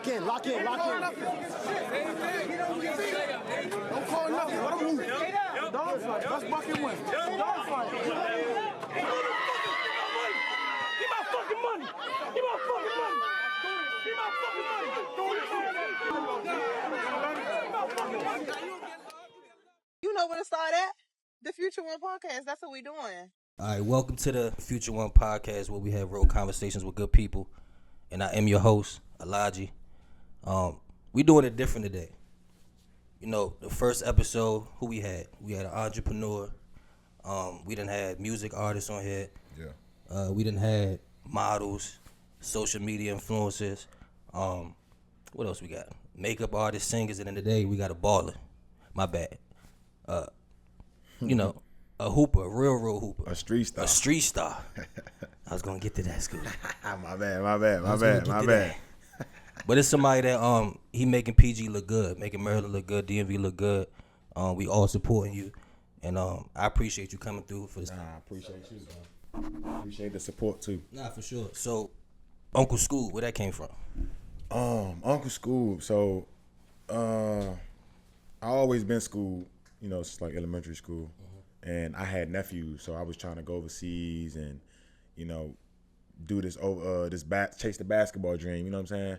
Lock in. Don't call nothing. Let him move. Dog fight. Let's buck and win. Dog fight. Give my fucking money. You know where to start at? The Future One Podcast. That's what we doing. All right, welcome to the Future One Podcast, where we have real conversations with good people, and I am your host, Elijah. We doing it different today. You know, the first episode, who we had? We had an entrepreneur. We done had music artists on here. Yeah. We done had models, social media influencers. What else we got? Makeup artists, singers, and then today we got a baller. My bad. You know, a hooper, a real hooper. A street star. A street star. I was gonna get to that, Scoo. My bad. But it's somebody that he making PG look good, making Maryland look good, DMV look good. We all supporting you, and I appreciate you coming through for this. Nah, I appreciate you, bro. Appreciate the support too. Nah, for sure. So, Uncle Scoo, where that came from? Uncle Scoo. So, I always been schooled, you know, it's like elementary school, and I had nephews, so I was trying to go overseas and, you know, do this chase the basketball dream. You know what I'm saying?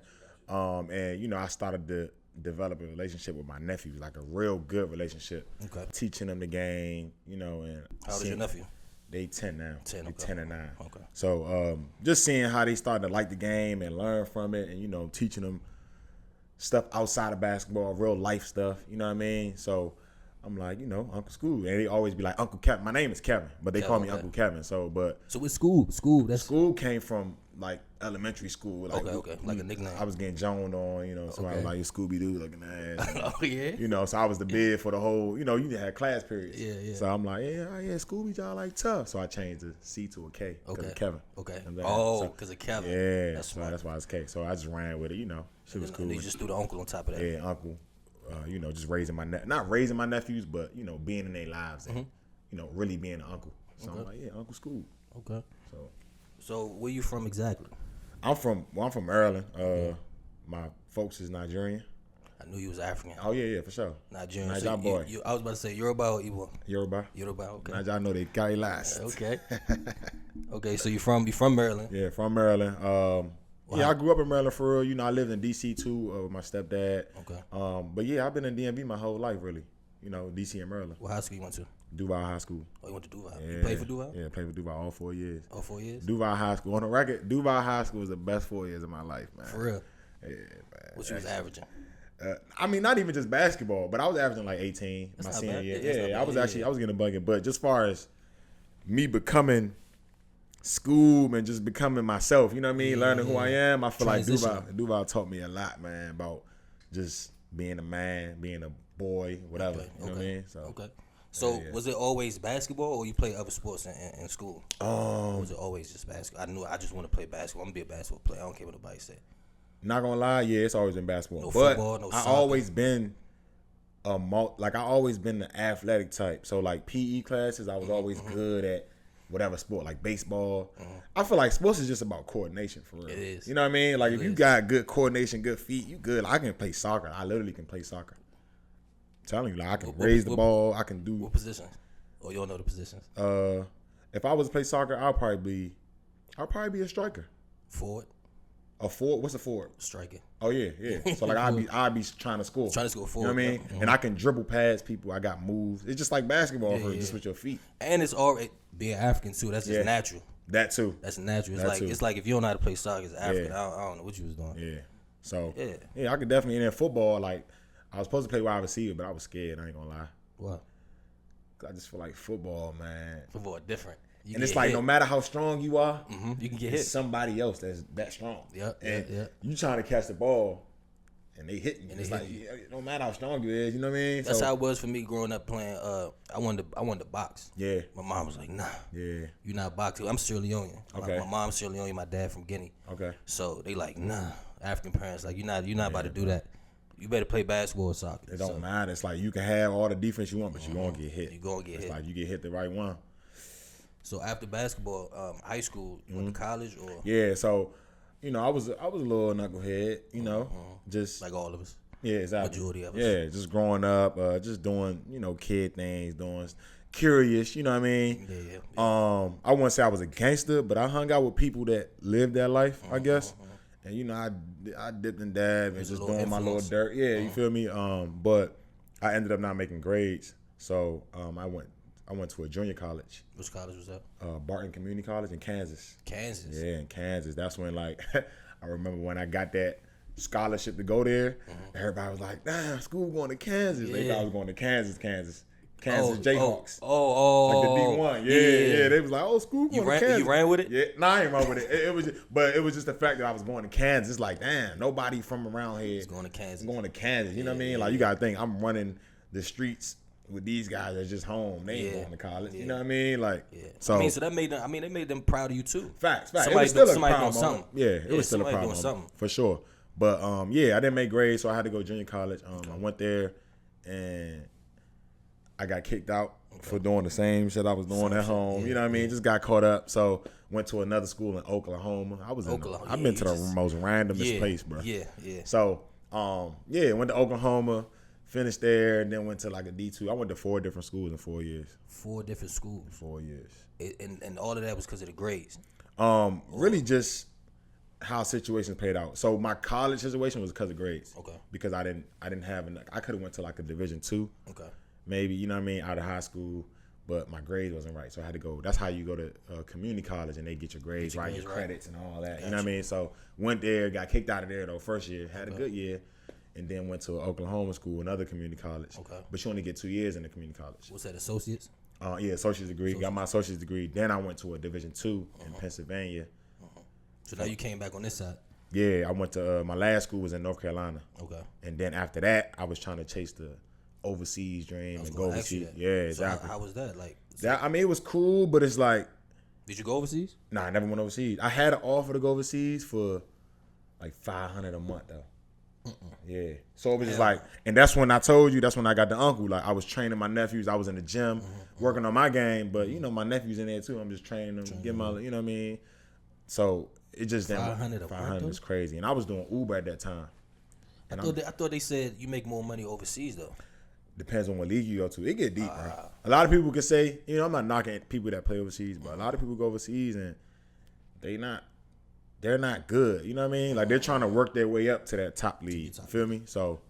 And you know, I started to develop a relationship with my nephews, like a real good relationship. Okay. Teaching them the game, you know. And how old is your nephew? They 10 now. 10, okay. 10 and 9. Okay. So just seeing how they started to like the game and learn from it, and you know, teaching them stuff outside of basketball, real life stuff. You know what I mean? So I'm like, you know, Uncle Scoo, and they always be like Uncle Kevin. My name is Kevin, but they call me Uncle Kevin. So with Scoo, Scoo came from like elementary school. Like, okay, like a nickname. I was getting joned on, you know, so I was like Scooby Doo looking ass. Oh yeah. You know, so I was the bid for the whole. You know, you had class periods. Yeah. So I'm like, yeah, Scooby, y'all like tough. So I changed the C to a K because of Kevin. Okay. Oh, because of Kevin. Yeah, that's smart. That's why it's K. So I just ran with it. You know, she was cool. You just threw the uncle on top of that. Yeah, uncle. You know, just raising not raising my nephews, but you know, being in their lives and you know, really being an uncle. So I'm like, yeah, Uncle Scoo. Okay. So where you from exactly? I'm from Maryland. My folks is Nigerian. I knew you was African. Oh yeah, for sure. Nigerian. Niger boy. I was about to say Yoruba or Igbo? Yoruba. Okay. Niger, I know they carry last. Okay. Okay, so you from Maryland? Yeah, from Maryland. Yeah, I grew up in Maryland for real. You know, I lived in DC too with my stepdad. Okay. But yeah, I've been in DMV my whole life, really. You know, DC and Maryland. What high school you went to? Duval High School. Oh, you went to Duval? Yeah. You played for Duval? Yeah, played for Duval all 4 years. All 4 years? Duval High School. On the record, Duval High School was the best 4 years of my life, man. For real? Yeah, man. What you was averaging? I mean, not even just basketball, but I was averaging like 18 my senior year. Yeah, I was getting a bucket. But just far as me becoming Scoo and just becoming myself, you know what I mean? Learning who I am, I feel like Duval taught me a lot, man, about just being a man, being a boy, whatever. You know what I mean? So was it always basketball, or you play other sports in school? Or was it always just basketball? I just want to play basketball. I'm gonna be a basketball player. I don't care what nobody say. Not gonna lie, yeah, it's always been basketball. No but football, no soccer. I always been I always been the athletic type. So like PE classes, I was always good at whatever sport, like baseball. I feel like sports is just about coordination for real. It is. You know what I mean? Like if you got good coordination, good feet, you good. Like, I can play soccer. I literally can play soccer. I'm telling you, like I can raise the ball. I can do. What positions? Or you don't know the positions? If I was to play soccer, I'll probably be a striker. Forward. A forward? What's a forward? Striker. Oh yeah. So like I'd be trying to score. Trying to score forward. You know what I mean? Yeah. And I can dribble past people. I got moves. It's just like basketball just with your feet. And it's already being African too. That's just natural. That too. That's natural. It's like if you don't know how to play soccer as African, I don't know what you was doing. Yeah. So yeah, I could definitely. And in football, like I was supposed to play wide receiver, but I was scared. I ain't gonna lie. What? I just feel like football, man. Football different. And it's like no matter how strong you are, you can get hit. Somebody else that's that strong. Yeah. You trying to catch the ball, and they hitting you. It's like no matter how strong you is, you know what I mean? That's how it was for me growing up playing. I wanted to box. Yeah. My mom was like, nah. Yeah. You not boxing. I'm Sierra Leonean. Okay. My mom's Sierra Leonean. My dad from Guinea. Okay. So they like, nah. African parents like, you're not about to do that. You better play basketball or soccer. It don't matter. It's like you can have all the defense you want, but you're gonna get hit. You're gonna get hit. It's like you get hit the right one. So after basketball, high school, you went to college or? Yeah, so, you know, I was a little knucklehead, you know. just like all of us. Yeah, exactly. Majority of us. Yeah, just growing up, just doing, kid things, doing curious, you know what I mean? Yeah. I wouldn't say I was a gangster, but I hung out with people that lived that life, I guess. And I dipped and dabbed and just doing my little dirt. Yeah, you feel me? But I ended up not making grades. So I went to a junior college. Which college was that? Barton Community College in Kansas. Kansas. Yeah, in Kansas. That's when I remember when I got that scholarship to go there. Everybody was like, "Damn, school going to Kansas." They thought I was going to Kansas Jayhawks. Like the D1. Yeah. They was like, "Oh, school going to Kansas." You ran with it? Yeah, nah, I ain't run with it. It was just the fact that I was going to Kansas. It's like, damn, nobody from around here is going to Kansas. Going to Kansas. You know what I mean? Like, you gotta think, I'm running the streets with these guys that's just home. They ain't going to college. You know what I mean? Like, so that made them. They made them proud of you too. Facts. Somebody, it was still a somebody proud doing moment. something. Yeah, it was still a proud doing moment something for sure. But I didn't make grades, so I had to go to junior college. I went there and I got kicked out for doing the same shit I was doing at home. You know what I mean? Just got caught up. So went to another school in Oklahoma. I've been to the most randomest place, bro. Yeah. So went to Oklahoma, finished there, and then went to like a D2. I went to 4 different schools in 4 years. 4 different schools. 4 years. And all of that was because of the grades. Really just how situations played out. So my college situation was because of grades. Okay. Because I didn't have enough. I could have went to like a Division II. Okay. Maybe, you know what I mean, out of high school, but my grades wasn't right. So I had to go. That's how you go to community college and they get your grades right, your credits and all that. Gotcha. You know what I mean? So went there, got kicked out of there though first year, had a good year, and then went to Oklahoma school, another community college. Okay. But you only get 2 years in the community college. What's that, associates? Yeah, associate's degree. Got my associate's degree. Then I went to a Division II in Pennsylvania. So now you came back on this side? Yeah, I went to, my last school was in North Carolina. Okay. And then after that, I was trying to chase the overseas dream and go overseas. Yeah, exactly. So how was that? It was cool, but it's like. Did you go overseas? Nah, I never went overseas. I had an offer to go overseas for like $500 a month though. Yeah. So it was just like, and that's when I told you, that's when I got the uncle. Like I was training my nephews. I was in the gym working on my game, but my nephew's in there too. I'm just training them, getting my, you know what I mean? So it just $500 is crazy. And I was doing Uber at that time. I thought they said you make more money overseas though. Depends on what league you go to. It get deep, bro. A lot of people can say, I'm not knocking people that play overseas, but a lot of people go overseas and they're not good. You know what I mean? Like they're trying to work their way up to that top league. You feel me? So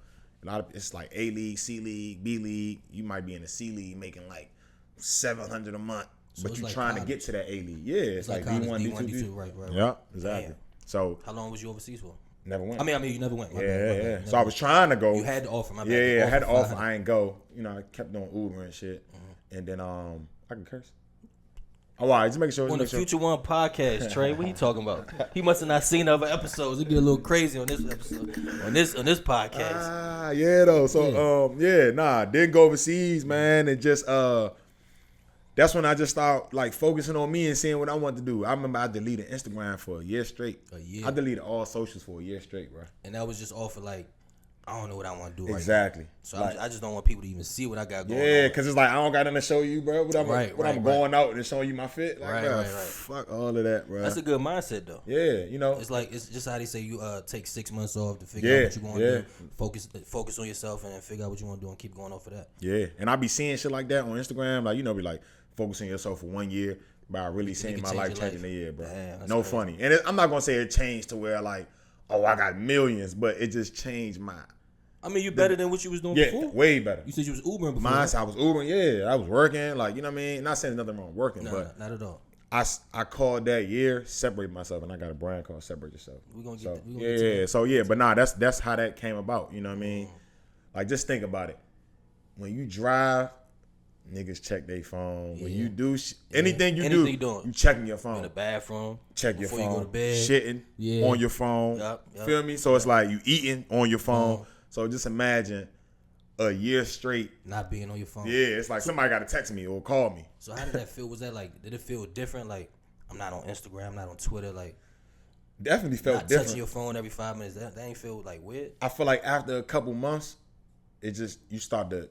it's like A league, C league, B league. You might be in the C league making like $700 a month, so but you're like trying to get to that A league. Yeah, it's like D1, D2. Right. Yeah, exactly. Damn. So how long was you overseas for? Never went. I mean, you never went. Yeah. So I was trying to go. You had the offer. My bad. Yeah, I had the offer. I ain't go. I kept doing Uber and shit. And then I can curse. Oh, all right, just make sure. On the Future One podcast, Trey, what he talking about? He must have not seen other episodes. It get a little crazy on this episode, on this podcast. Yeah, though. So didn't go overseas, man, and just that's when I just started like focusing on me and seeing what I wanted to do. I remember I deleted Instagram for a year straight. I deleted all socials for a year straight, bro. And that was just off of like, I don't know what I want to do exactly. Right now. So like, I just don't want people to even see what I got going on. Yeah, because it's like, I don't got nothing to show you, bro. I'm going out and showing you my fit. Like, right. Fuck all of that, bro. That's a good mindset, though. Yeah, It's like, it's just how they say you take 6 months off to figure out what you want to do. Focus on yourself and then figure out what you want to do and keep going off of that. Yeah, and I be seeing shit like that on Instagram. Like, be like, focusing yourself for 1 year by really seeing my life changing a year, bro. Damn, no crazy. Funny. And I'm not going to say it changed to where like, oh, I got millions, but it just changed my... I mean, you better than what you was doing before. Yeah, way better. You said you was Ubering before. I was Ubering, yeah. I was working, like, you know what I mean? Not saying nothing wrong with working, but... not at all. I called that year, Separate Myself, and I got a brand called Separate Yourself. We're going to get that. Yeah. So, yeah, but that's how that came about, you know what I mean? Like, just think about it. When you drive... Niggas check their phone. When you do anything you do, you checking your phone. In the bathroom. Check your phone. Before you go to bed. Shitting on your phone. Yep. Feel me? So it's like you eating on your phone. So just imagine a year straight. Not being on your phone. Yeah, it's like somebody got to text me or call me. So how did that feel? Was that like, did it feel different? Like, I'm not on Instagram, I'm not on Twitter. Like, definitely felt different. Touching your phone every 5 minutes. That ain't feel like weird? I feel like after a couple months, you start to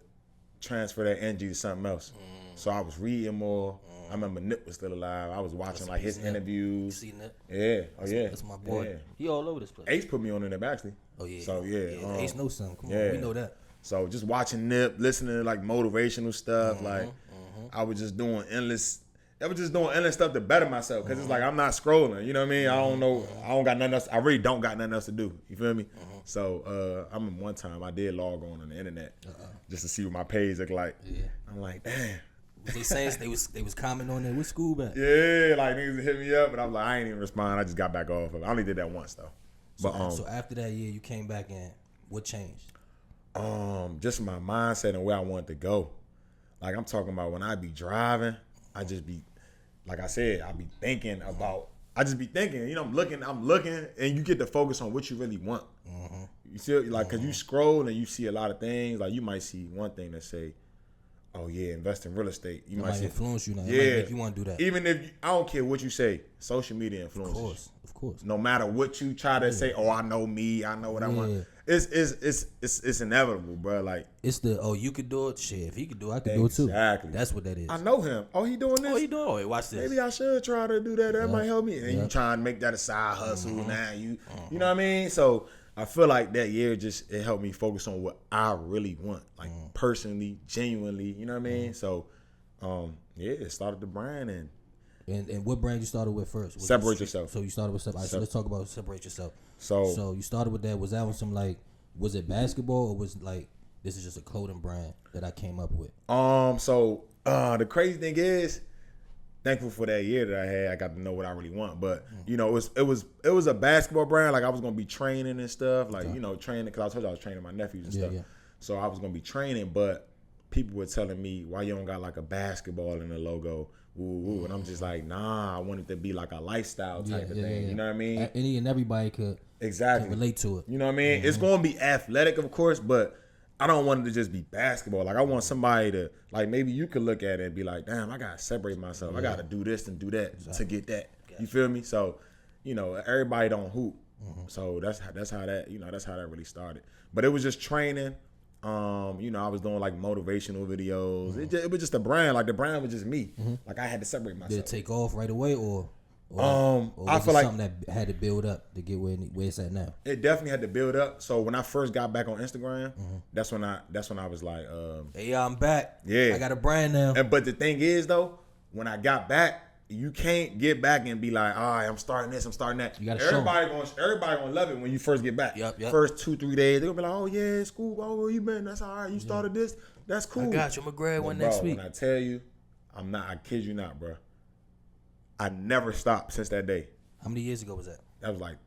transfer that energy to something else. So I was reading more. I remember Nip was still alive. I was watching like his interviews. You see Nip? Yeah. Oh yeah. That's my boy. Yeah. He all over this place. Ace put me on Nip actually. Oh yeah. So yeah. Ace knows something. Come yeah. on, we know that. So just watching Nip, listening to like motivational stuff, like I was just doing endless. I was just doing endless stuff to better myself because it's like I'm not scrolling. You know what I mean? I don't know. I don't got nothing else. I really don't got nothing else to do. You feel me? So I remember one time I did log on the internet just to see what my page looked like. Yeah. I'm like, damn. Was they saying they was commenting on that? What school back? Yeah, like niggas hit me up, but I'm like, I ain't even respond. I just got back off of it. I only did that once though. But so after that year, you came back in. What changed? Just my mindset and where I wanted to go. Like I'm talking about when I be driving, I just be, like I said, I be thinking about. I just be thinking, you know, I'm looking, and you get to focus on what you really want. You see, like, cause you scroll and you see a lot of things. Like you might see one thing that say, "Oh yeah, invest in real estate." You might influence you now. Yeah, if you want to do that. Even if I don't care what you say, social media influences. Of course. No matter what you try to say, oh, I know me, I know what I want. It's inevitable, bro. Like it's you could do it. Shit, if he could do it, I could do it too. Exactly. That's what that is. I know him. Oh, he doing this? Oh, he doing? Oh, watch this. Maybe I should try to do that. That might help me. And you trying to make that a side hustle now. You know what I mean? So I feel like that year it helped me focus on what I really want, like personally, genuinely. You know what I mean? So it started the brand And what brand you started with first? Separate Yourself. So you started with Separate. So let's talk about Separate Yourself. So you started with that. Was that on some was it basketball or was it like this is just a clothing brand that I came up with? So the crazy thing is, thankful for that year that I had. I got to know what I really want. But you know, it was a basketball brand. Like I was gonna be training and stuff. Like you know, training because I told you I was training my nephews and stuff. Yeah. So I was gonna be training, but people were telling me why you don't got like a basketball in the logo. Woo. And I'm just like, nah, I want it to be like a lifestyle type of thing. You know what I mean? Any and everybody could relate to it. You know what I mean? It's going to be athletic, of course, but I don't want it to just be basketball. Like I want somebody to, like maybe you could look at it and be like, damn, I got to separate myself. I got to do this and do that to get that. You feel me? So, you know, everybody don't hoop. So that's how that, you know, that's how that really started. But it was just training. You know, I was doing like motivational videos. It was just a brand. Like the brand was just me. Like I had to separate myself. Did it take off right away, or I feel like something that had to build up to get where it's at now? It definitely had to build up. So when I first got back on Instagram, that's when I was like, hey, I'm back. Yeah, I got a brand now. But the thing is though, when I got back, you can't get back and be like, all right, I'm starting this, I'm starting that. You gotta everybody gonna love it when you first get back. Yep. First 2-3 days, they're gonna be like, oh yeah, it's cool. Oh, where you been? That's all right. You started this. That's cool. I got you. Mcgrady one next week. When I tell you, I kid you not, bro. I never stopped since that day. How many years ago was that? That was like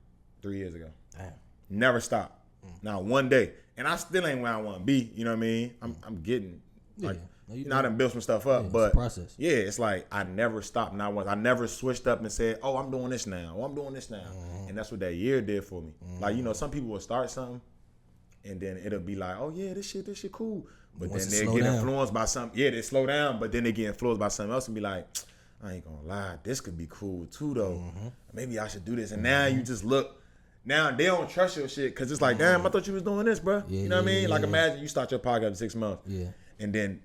3 years ago. Damn. Never stopped. Not one day. And I still ain't where I want to be. You know what I mean? I'm getting like. I done built some stuff up, but it's a process. Yeah, it's like I never stopped, not once. I never switched up and said, "Oh, I'm doing this now. Oh, I'm doing this now," and that's what that year did for me. Like you know, some people will start something, and then it'll be like, "Oh yeah, this shit cool," but then they get influenced by something. Yeah, they slow down, but then they get influenced by something else and be like, "I ain't gonna lie, this could be cool too, though. Maybe I should do this." And now you just look. Now they don't trust your shit because it's like, damn, I thought you was doing this, bro. You know what I mean? Like imagine you start your podcast in 6 months, and then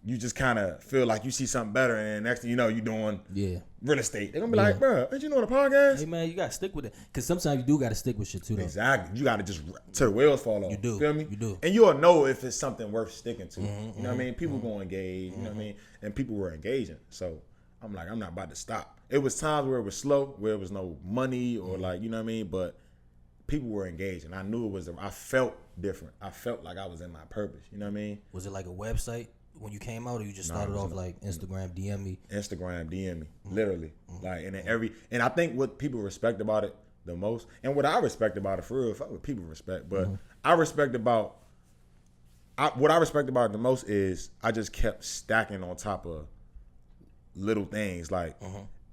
you just kind of feel like you see something better, and next thing you know, you doing real estate. They're gonna be like, bro, ain't you doing a podcast? Hey man, you gotta stick with it, cause sometimes you do gotta stick with shit too. Though. Exactly, you gotta just till the wheels fall off. You do, feel me? You do, and you'll know if it's something worth sticking to. You know what I mean? People gonna engage. You know what I mean? And people were engaging, so I'm like, I'm not about to stop. It was times where it was slow, where it was no money or like, you know what I mean, but people were engaging. I knew it was. I felt different. I felt like I was in my purpose. You know what I mean? Was it like a website when you came out, or you just started off like Instagram DM me? Instagram DM me, literally. Like, and then and I think what people respect about it the most, and what I respect about it for real, fuck what people respect, but what I respect about it the most is I just kept stacking on top of little things. Like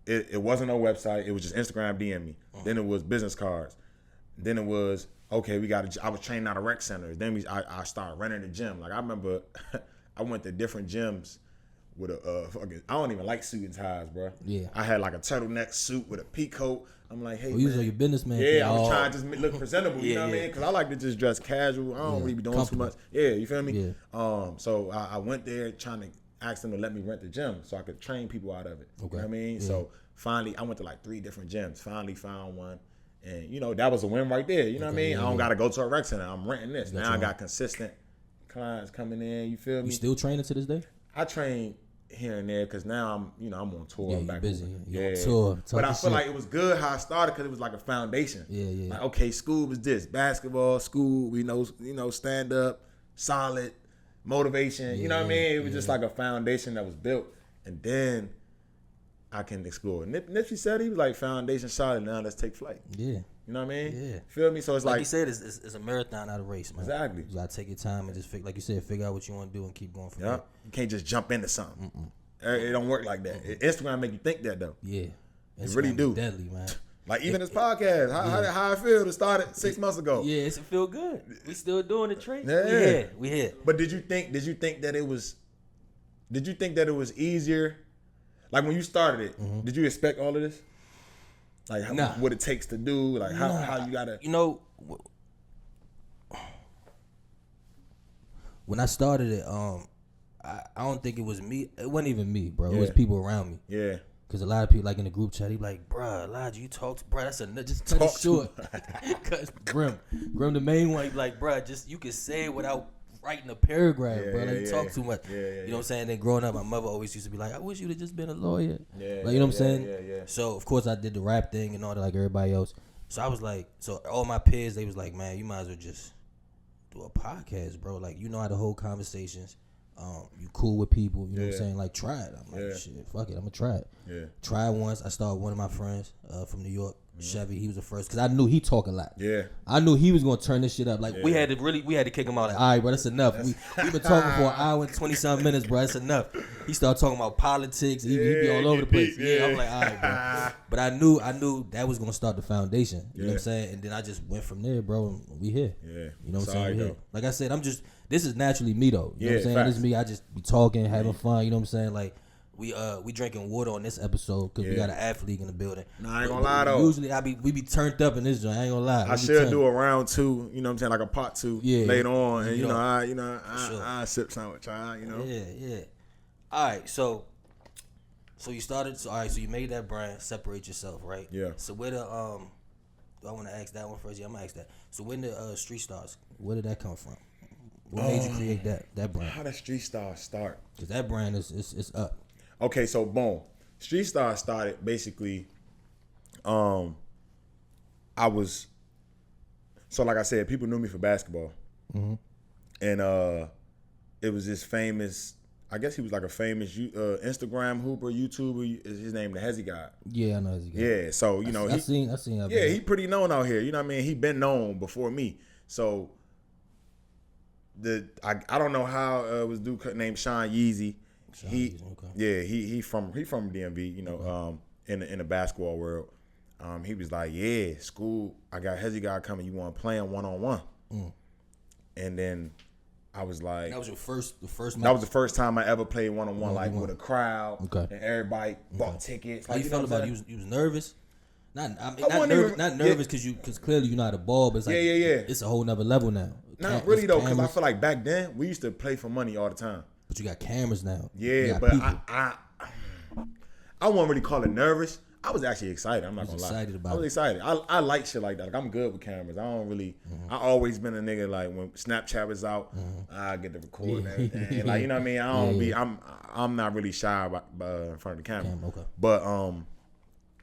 it wasn't no website, it was just Instagram DM me. Then it was business cards. Then it was okay. I was training out of rec centers. Then I started running the gym. Like I remember, I went to different gyms with I don't even like suit and ties, bro. Yeah. I had like a turtleneck suit with a peacoat. I'm like, hey, you was like your businessman. Yeah, I was trying to just look presentable. You know what I mean? Because I like to just dress casual. I don't really be doing too much. Yeah, you feel me? Yeah. So I went there trying to. asked them to let me rent the gym so I could train people out of it. Okay. You know what I mean? Yeah. So finally, I went to like 3 different gyms. Finally found one. And, that was a win right there. You know what I mean? I don't got to go to a rec center. I'm renting this. Now I got consistent clients coming in. You feel me? You still training to this day? I train here and there because now I'm on tour. Yeah, I'm you back busy. home. You on tour. But I feel like it was good how I started because it was like a foundation. Yeah. Like, okay, school was this. Basketball, school, we know, stand up, solid, motivation. You know what I mean? It was just like a foundation that was built. And then I can explore. Nipsey said he was like foundation solid. Now let's take flight. Yeah. You know what I mean? Yeah. Feel me? So it's Like like you said, it's a marathon, not a race, man. Exactly. You gotta take your time and just like you said, figure out what you want to do and keep going from there. You can't just jump into something. It don't work like that. Instagram make you think that though. Yeah. It really do. Deadly, man. Like even this podcast, how I feel to start it 6 months ago. Yeah, it feel good. We still doing the trade. Yeah. We here. But did you think that it was easier? Like when you started it, did you expect all of this? Like what it takes to do, like how you gotta. When I started it, I don't think it was me. It wasn't even me, bro. It was Yeah. people around me. Yeah. Cause a lot of people like in the group chat, they be like, "Bruh, Elijah, you talk to bruh. That's just cut it short." Cause Grim, the main one, he be like, "Bruh, just you can say it without writing a paragraph, bro. Like you talk too much." You know what I'm saying? Then growing up, my mother always used to be like, "I wish you'd have just been a lawyer." Like you know what I'm saying? Yeah. So of course I did the rap thing and all that, like everybody else. So I was like, all my peers, they was like, "Man, you might as well just do a podcast, bro. Like you know how to hold conversations. You cool with people, you know what I'm saying? Like try it." I'm like, shit, fuck it, I'm gonna try it. Yeah. Try it once. I started one of my friends from New York, Chevy. He was the first, cause I knew he talk a lot. Yeah. I knew he was gonna turn this shit up. Like we had to kick him out. Like, all right, bro, that's enough. We been talking for an hour and 20-something minutes, bro. That's enough. He started talking about politics. He be all over the place. Yeah, I'm like, all right, bro. But I knew that was gonna start the foundation. You know what I'm saying? And then I just went from there, bro. And we here. Yeah. You know what I'm saying? We here. Like I said, this is naturally me though. You know what I'm saying? Facts. This is me. I just be talking, having fun. You know what I'm saying? Like we drinking water on this episode because we got an athlete in the building. Nah, I ain't gonna lie though. Usually we be turned up in this joint. I ain't gonna lie. I should do a round 2. You know what I'm saying? Like a part 2 later on, and I sip some with y'all. You know? Yeah. All right, so you started. So all right, so you made that brand, separate yourself, right? Yeah. So where the do I want to ask that one first? Yeah, I'm gonna ask that. So when the StreetStarz, where did that come from? What made you create that brand? How did StreetStarz start? Because that brand is up. Okay, so boom. StreetStarz started basically, I was, so like I said, people knew me for basketball. Mm-hmm. And it was this famous, I guess he was like a famous Instagram hooper, YouTuber. His name, the Hezzy God. Yeah, I know Hezzy God. Yeah, so, I seen that. Yeah, he pretty known out here. You know what I mean? He been known before me. So, I don't know how it was dude named Sean Yeezy. He from DMV, you know, in the basketball world. He was like, yeah, Scoo, I got Hezzy God coming. You want to play him 1-on-1? And then I was like, that was the first match? That was the first time I ever played 1-on-1, like with a crowd. Okay. And everybody bought tickets. How you felt about it? You was nervous? Not nervous because clearly you're not a ball, but it's like it's a whole nother level now. Not really though, because I feel like back then we used to play for money all the time. But you got cameras now. Yeah, but I won't really call it nervous. I was actually excited. I'm not gonna lie. I was excited. I like shit like that. Like I'm good with cameras. I don't really. I always been a nigga like when Snapchat was out, I get to record and everything. Like you know what I mean. I don't be. I'm not really shy about in front of the camera. Okay. But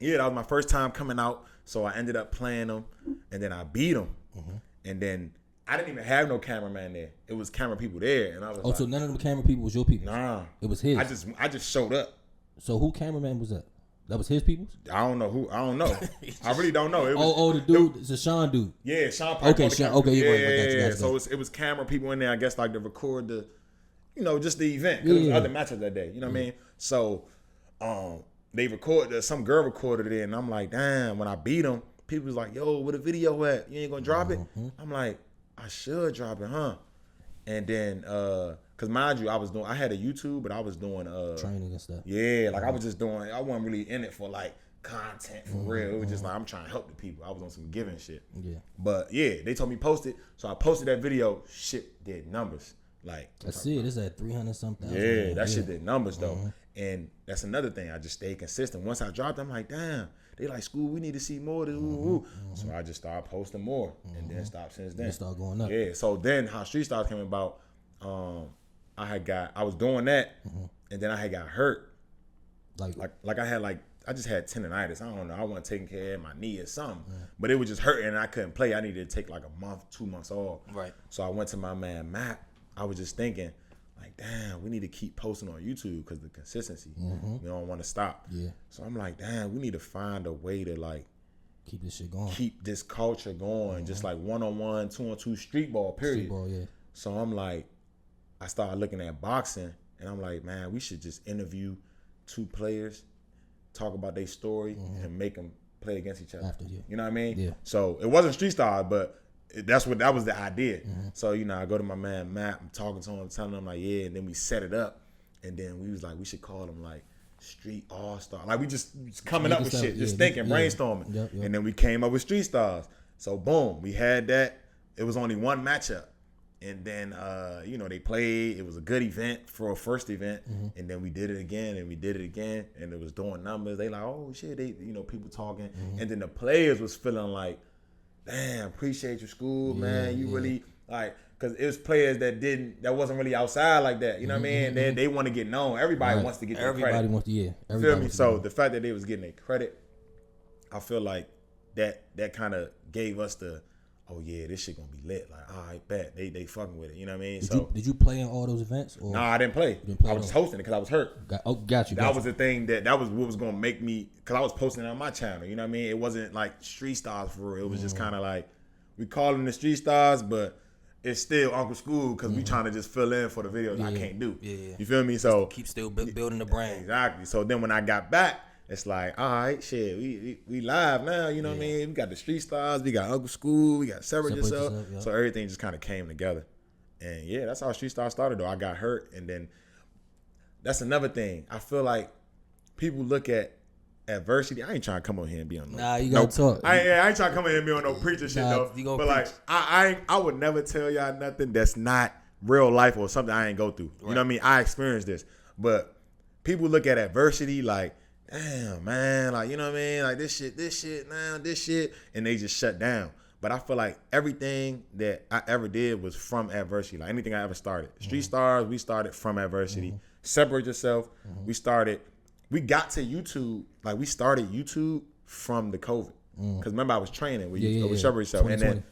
that was my first time coming out. So I ended up playing them, and then I beat them, and then. I didn't even have no cameraman there. It was camera people there, and I was. So none of the camera people was your people. Nah, it was his. I just showed up. So who cameraman was that? That was his people. I don't know who. I don't know. I really don't know. It was, the dude. It's a Sean dude. Yeah, Sean. Okay, Sean. Okay, yeah. So it was camera people in there. I guess like to record the, just the event because it was other matches that day. You know what I mean? So, they recorded. Some girl recorded it, and I'm like, damn. When I beat him, people was like, yo, where the video at? You ain't gonna drop it? I'm like. I should drop it, huh? And then, cause mind you, I had a YouTube, but I was doing training and stuff. Yeah, like I was just doing. I wasn't really in it for like content for real. It was just like I'm trying to help the people. I was on some giving shit. Yeah. But yeah, they told me post it, so I posted that video. Shit did numbers. Like I see it. It's at 300 something. yeah, that shit did numbers though. And that's another thing. I just stayed consistent. Once I dropped, I'm like, damn. They like, Scoo, we need to see more of this. So I just started posting more, and then stopped since then. You start going up. Yeah. So then, how StreetStarz came about? I was doing that, and then I had got hurt. Like I just had tendonitis. I don't know. I wasn't taking care of my knee or something, but it was just hurting, and I couldn't play. I needed to take like a month, 2 months off. Right. So I went to my man Matt. I was just thinking, like, damn, we need to keep posting on YouTube because the consistency. We don't want to stop. Yeah. So I'm like, damn, we need to find a way to like keep this shit going. Keep this culture going. Just like 1-on-1, 2-on-2 street ball, period. Streetball, yeah. So I'm like, I started looking at boxing, and I'm like, man, we should just interview 2 players, talk about their story, and make them play against each other. After, yeah. You know what I mean? Yeah. So it wasn't StreetStarz, but that was the idea. So, you know, I go to my man Matt, I'm talking to him, telling him like, yeah, and then we set it up, and then we was like, we should call him like Street All-Star. Like we just coming up with shit, just thinking, brainstorming. Yep. And then we came up with StreetStarz. So boom, we had that. It was only one matchup. And then, you know, they played. It was a good event for a first event. And then we did it again, and we did it again. And it was doing numbers. They like, oh, shit. They, you know, people talking. And then the players was feeling like, damn, appreciate your school, man. You really, like, because it was players that wasn't really outside like that. You know what I mean? They want to get known. Everybody wants to get their credit. Everybody wants to, yeah. Feel me? So the fact that they was getting their credit, I feel like that kind of gave us the, oh yeah, this shit gonna be lit. Like, all right, bet they fucking with it. You know what I mean? Did you play in all those events? Or? Nah, I didn't play. I was just hosting it because I was hurt. Got you. That was the thing that was what was gonna make me, because I was posting it on my channel. You know what I mean? It wasn't like StreetStarz for real. It was just kind of like, we call them the StreetStarz, but it's still Uncle Scoo because we trying to just fill in for the videos I can't do. Yeah. You feel me? So keep still building the brand. Exactly. So then when I got back, it's like, all right, shit, we live now. You know what I mean? We got the StreetStarz, we got Uncle Scoo, we got Separate Yourself. Yeah. So everything just kind of came together. And yeah, that's how StreetStarz started though. I got hurt, and then that's another thing. I feel like people look at adversity. I ain't trying to come on here and be on Nah, you gotta talk. I ain't trying to come in here and be on no preacher shit though. But like, I would never tell y'all nothing that's not real life or something I ain't go through. You know what I mean? I experienced this. But people look at adversity like, damn, man, like, you know what I mean? Like this shit, and they just shut down. But I feel like everything that I ever did was from adversity. Like anything I ever started. StreetStarz, we started from adversity. Separate Yourself, we got to YouTube, like we started YouTube from the COVID. Because remember I was training with Separate Yourself. And then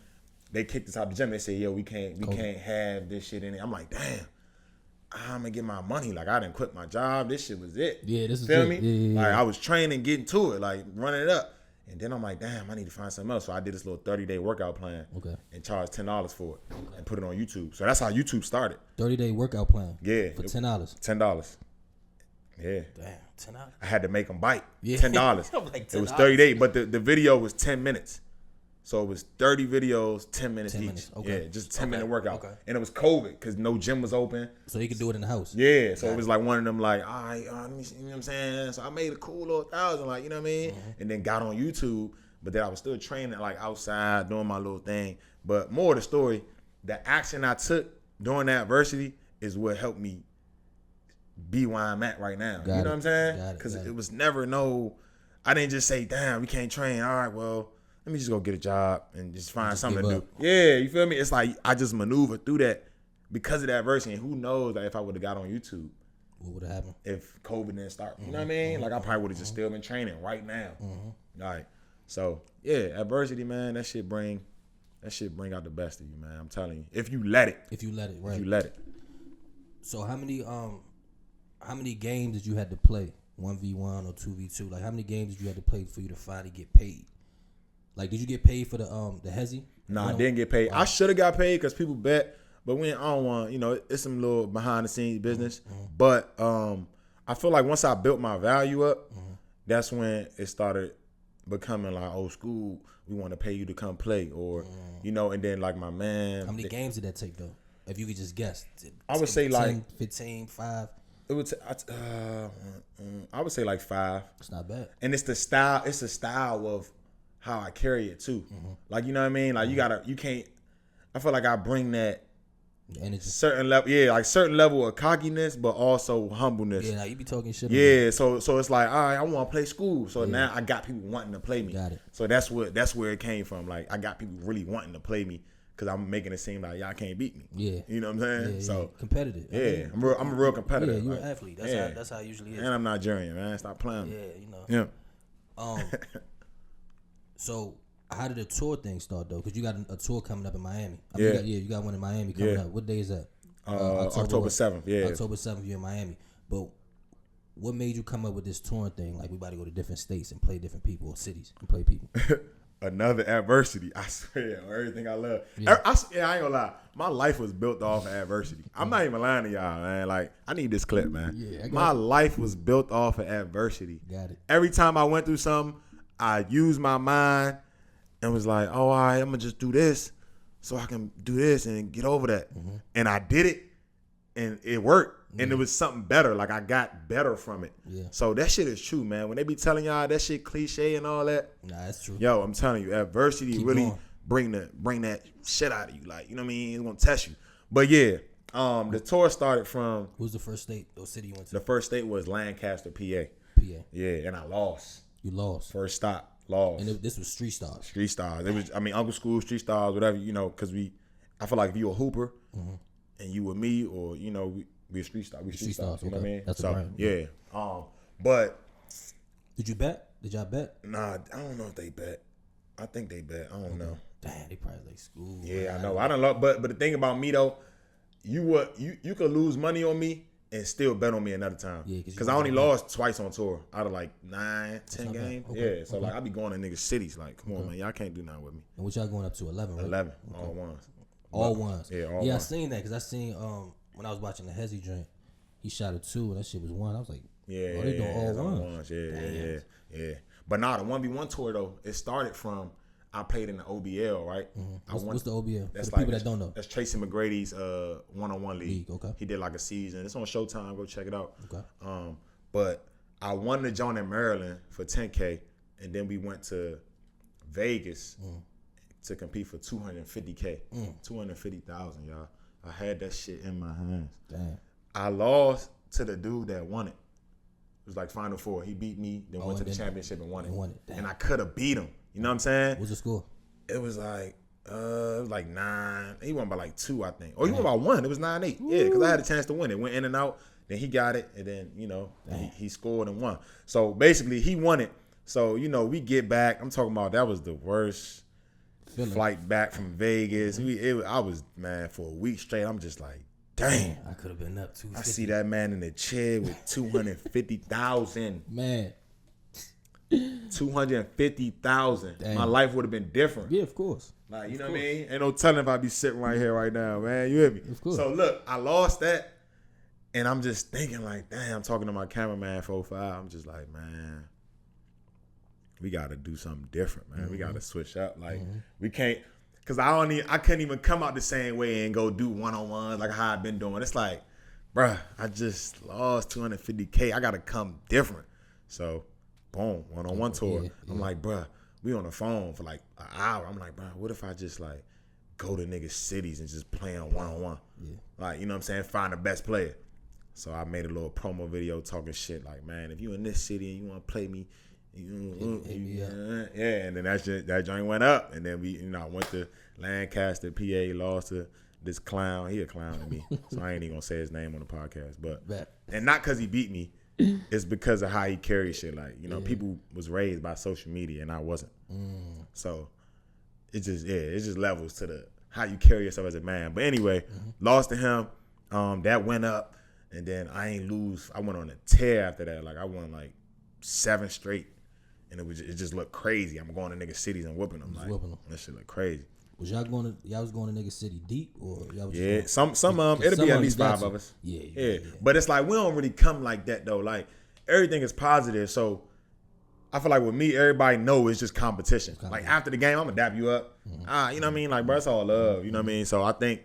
they kicked us out the gym. They said, yo, we can't have this shit in it. I'm like, damn. I'm gonna get my money. Like I didn't quit my job. This shit was it. Yeah, this is Feel it. me? Yeah. Like I was training, getting to it, like running it up. And then I'm like, damn, I need to find something else. So I did this little 30-day workout plan. Okay. And charged $10 for it and put it on YouTube. So that's how YouTube started. 30-day workout plan. Yeah. For $10. $10. Yeah. Damn, $10. I had to make them bite. Yeah. $10. Like it was 30 days, but the video was 10 minutes. So it was 30 videos, 10 minutes 10 each. minutes. Okay. Yeah, just 10-minute workout. Okay. And it was COVID because no gym was open. So you could do it in the house. Yeah, so it was like one of them like, all right, let me see, you know what I'm saying? So I made a cool little 1,000, like, you know what I mean? And then got on YouTube, but then I was still training like outside, doing my little thing. But more of the story, the action I took during that adversity is what helped me be where I'm at right now. You know what I'm saying? Because it was never I didn't just say, damn, we can't train. All right, well, let me just go get a job and just find something to do. Yeah, you feel me? It's like I just maneuvered through that because of that adversity. And who knows, like, if I would have got on YouTube, what would have happened if COVID didn't start? You know what I mean? Like I probably would have just still been training right now. All right. So yeah, adversity, man, that shit bring out the best of you, man. I'm telling you. If you let it. If you let it, right. If you let it. So how many games did you had to play? 1v1 or 2v2? Like how many games did you have to play for you to finally get paid? Like, did you get paid for the Hezi? Nah, I didn't get paid. I should have got paid because people bet, but I don't want, it's some little behind the scenes business. But I feel like once I built my value up, that's when it started becoming like, oh, Scoo, we want to pay you to come play, or and then like my man. How many games did that take though? If you could just guess, I would say 10, like 15, 5. It would. I would say like 5. It's not bad. And it's the style. It's the style of how I carry it too. Like, you know what I mean? Like you can't, I feel like I bring that energy. certain level, like certain level of cockiness, but also humbleness. Yeah, now you be talking shit. Yeah, so it's like, all right, I want to play school. So now I got people wanting to play me. Got it. So that's where it came from. Like I got people really wanting to play me because I'm making it seem like y'all can't beat me. Yeah, you know what I'm saying? Yeah, so competitive. Yeah, I'm a real competitor. Yeah, you're like, an athlete. That's how it usually is. And I'm Nigerian, man. Stop playing. Yeah, you know. Yeah. So how did the tour thing start though? Because you got a tour coming up in Miami. You got one in Miami coming up. What day is that? October 7th. Yeah, October 7th. You're in Miami. But what made you come up with this touring thing? Like we about to go to different states and play different people or cities and play people. Another adversity. I swear, everything I love. Yeah. I ain't gonna lie. My life was built off of adversity. I'm not even lying to y'all, man. Like, I need this clip, man. Yeah, my life was built off of adversity. Got it. Every time I went through something, I used my mind and was like, oh, all right, I'm gonna just do this so I can do this and get over that. Mm-hmm. And I did it, and it worked. And it was something better. Like, I got better from it. Yeah. So that shit is true, man. When they be telling y'all that shit cliche and all that. Nah, that's true. Yo, I'm telling you, adversity really bring that shit out of you. Like, you know what I mean? It's gonna test you. But yeah, the tour started from. Who's the first state or city you went to? The first state was Lancaster, PA. Yeah, and I lost. You lost. First stop, lost. And this was StreetStarz. StreetStarz. It was, Uncle Scoo, StreetStarz, whatever, because I feel like if you a hooper and you with me, or, we StreetStarz. We StreetStarz. You know what I mean? That's so, brand. Yeah. But. Did you bet? Did y'all bet? Nah, I don't know if they bet. I think they bet. I don't know. Damn, they probably like Scoo. Yeah, I know. I don't know. But the thing about me though, you could lose money on me and still bet on me another time. Yeah, because I only lost twice on tour out of like 9, 10 games. Okay. Yeah, so like I be going to niggas cities. Like, come on, man, y'all can't do nothing with me. And what y'all going up to? 11, right? 11, all ones. All ones. Yeah, all ones. I seen that because I seen when I was watching the Hezzy joint, he shot a 2 and that shit was 1. I was like, yeah, they doing all ones. Yeah. But nah, the 1v1 tour though, it started from I played in the OBL, right? Mm-hmm. What's the OBL? That's for the like, people that don't know. That's Tracy Mcgrady's one-on-one league. Okay. He did like a season. It's on Showtime. Go check it out. Okay. But I won the joint in Maryland for $10K, and then we went to Vegas to compete for $250K, $250,000, y'all. I had that shit in my hands. Damn. I lost to the dude that won it. It was like Final Four. He beat me, then went to the championship and won it. And I could have beat him. You know what I'm saying? What's the score? It was like 9. He won by like 2, I think. Or he won by 1. It was 9-8. Yeah, because I had a chance to win. It went in and out. Then he got it, and then he scored and won. So basically, he won it. So we get back. I'm talking about that was the worst flight back from Vegas. I was, man, for a week straight. I'm just like, damn. I could have been up 250. I see that man in the chair with 250,000. Man. 250,000. My life would have been different. Yeah, of course. Like, you know what I mean? Ain't no telling if I'd be sitting right here right now, man. You hear me? Of course. So look, I lost that, and I'm just thinking like, damn, I'm talking to my cameraman 4-5. I'm just like, man, we got to do something different, man. We got to switch up. Like, we can't, because I couldn't even come out the same way and go do one-on-ones like how I've been doing. It's like, bruh, I just lost $250K. I got to come different. So, boom, one-on-one tour. Yeah. I'm like, bruh, we on the phone for like an hour. I'm like, bruh, what if I just like go to niggas' cities and just play on one-on-one? Yeah. Like, you know what I'm saying? Find the best player. So I made a little promo video talking shit like, man, if you in this city and you want to play me, and then that joint went up. And then I went to Lancaster, PA, lost to this clown. He a clown to me. So I ain't even going to say his name on the podcast. And not because he beat me. It's because of how he carries shit. Like, people was raised by social media and I wasn't. So it's just levels to the how you carry yourself as a man. But anyway, lost to him. That went up, and then I ain't lose. I went on a tear after that. Like I won like 7 straight, and it just looked crazy. I'm going to niggas cities and whooping them. Like that shit look crazy. Was y'all was going to nigga city deep, or y'all was yeah? Some it'll be at least 5 of us. Yeah. But it's like we don't really come like that though. Like everything is positive, so I feel like with me, everybody know it's just competition. Like after the game, I'm gonna dap you up. You know what I mean? Like bro, it's all love. You know what I mean? So I think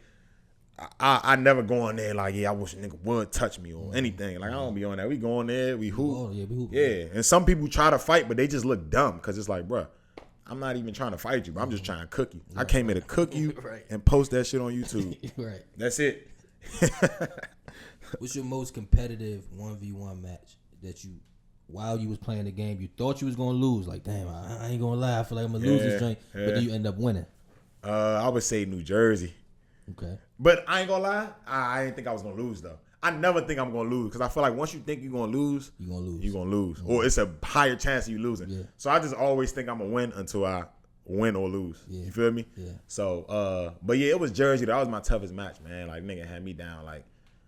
I never go in there like, yeah, I wish a nigga would touch me or anything. Like I don't be on that. We go in there, we hoop. We hoop. Yeah. And some people try to fight, but they just look dumb because it's like, bro, I'm not even trying to fight you, but I'm just trying to cook you. I came here to cook you Right. and post that shit on YouTube. Right. That's it. What's your most competitive 1v1 match that you, while you was playing the game, you thought you was gonna lose? Like, damn, I ain't gonna lie, I feel like I'm gonna lose this joint, but then you end up winning. I would say New Jersey. Okay. But I ain't gonna lie, I didn't think I was gonna lose though. I never think I'm gonna lose because I feel like once you think you're gonna lose, You gonna lose. you're gonna lose, or it's a higher chance of you losing. Yeah. So I just always think I'm gonna win until I win or lose. Yeah. You feel me? Yeah. So, but yeah, it was Jersey. That was my toughest match, man. Like nigga had me down like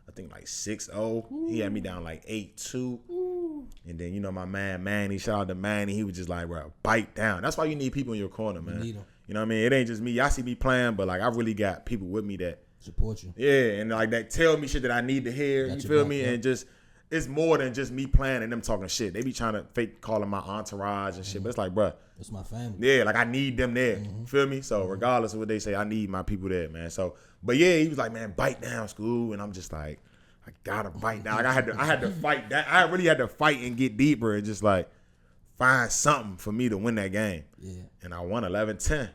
I think like 6-0. He had me down like 8-2. And then you know my man Manny, shout out to Manny. He was just like, bro, bite down. That's why you need people in your corner, man. need 'em. You know what I mean? It ain't just me. Y'all see me playing, but like I really got people with me that Support you. yeah, and like that tell me shit that I need to hear. Got You your feel back, me? yeah. And just it's more than just me playing and them talking shit. They be trying to fake calling my entourage and shit, but it's like, bruh, It's my family. yeah, like I need them there. You feel me? So regardless of what they say, I need my people there, man. So, but yeah, he was like, man, bite down, Scoo, and I'm just like, I gotta bite down. Like I had to fight that. I really had to fight and get deeper and just like find something for me to win that game. Yeah. And I won 11-10.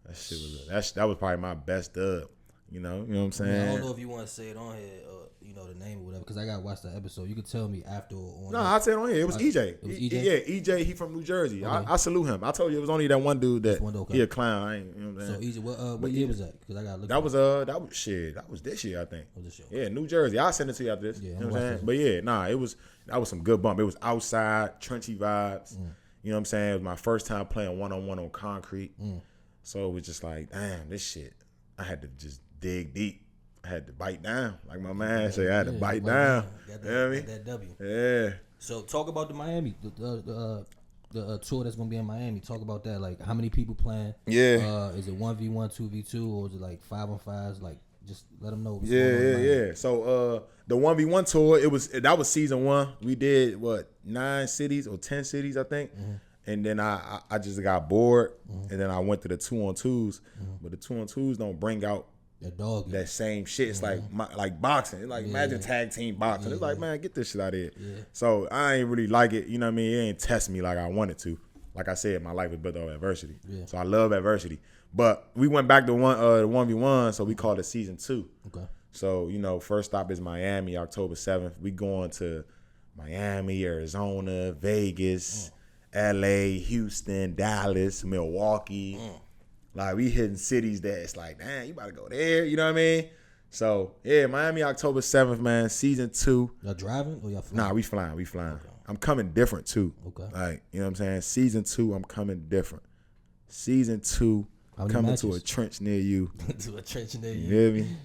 That shit was that was probably my best dub. You know what I'm I mean, saying? I don't know if you want to say it on here, or you know the name or whatever, because I gotta watch the episode. You could tell me after or on. No, I said on here. It was EJ. It was EJ? Yeah, EJ. He from New Jersey. Okay. I salute him. I told you it was only that one dude that okay. he a clown. I ain't. You know what I'm So saying? easy. What year was that? Because I gotta look. That was shit. That was this year, I think. Was this year? Yeah, New Jersey. I'll send it to you after this. Yeah, you I'm know what I'm saying? watching. But yeah, nah, that was some good bump. It was outside, trenchy vibes. You know what I'm saying? It was my first time playing one-on-one on concrete. So it was just like, damn, this shit. I had to just dig deep. I had to bite down. Like my man said, I had to bite down. Got You know what I mean? that W. Yeah. So talk about the Miami, the tour that's gonna be in Miami. Talk about that. Like how many people playing? Yeah. Is it 1v1, 2v2, or is it like 5-on-5s? Like just let them know. What's Yeah, going on in yeah, Miami. yeah. So the 1v1 tour, that was season 1. We did 9 cities or 10 cities, I think. And then I just got bored, and then I went to the 2-on-2s. But the 2-on-2s don't bring out That dog. that same shit. It's like boxing. It's like imagine tag team boxing. It's like, man, get this shit out of here. So I ain't really like it. You know what I mean? It ain't test me like I wanted to. Like I said, my life is built on adversity. Yeah. So I love adversity. But we went back to the 1v1, so we called it season 2. Okay. So, you know, first stop is Miami, October 7th. We going to Miami, Arizona, Vegas, LA, Houston, Dallas, Milwaukee. Like, we hitting cities that it's like, damn, you about to go there. You know what I mean? So, yeah, Miami, October 7th, man. Season 2. Y'all driving or y'all flying? Nah, we flying. Okay. I'm coming different, too. Okay. Like, you know what I'm saying? Season 2, I'm coming different. Season 2, How many coming to matches? a trench near you. To a trench near You you. hear me?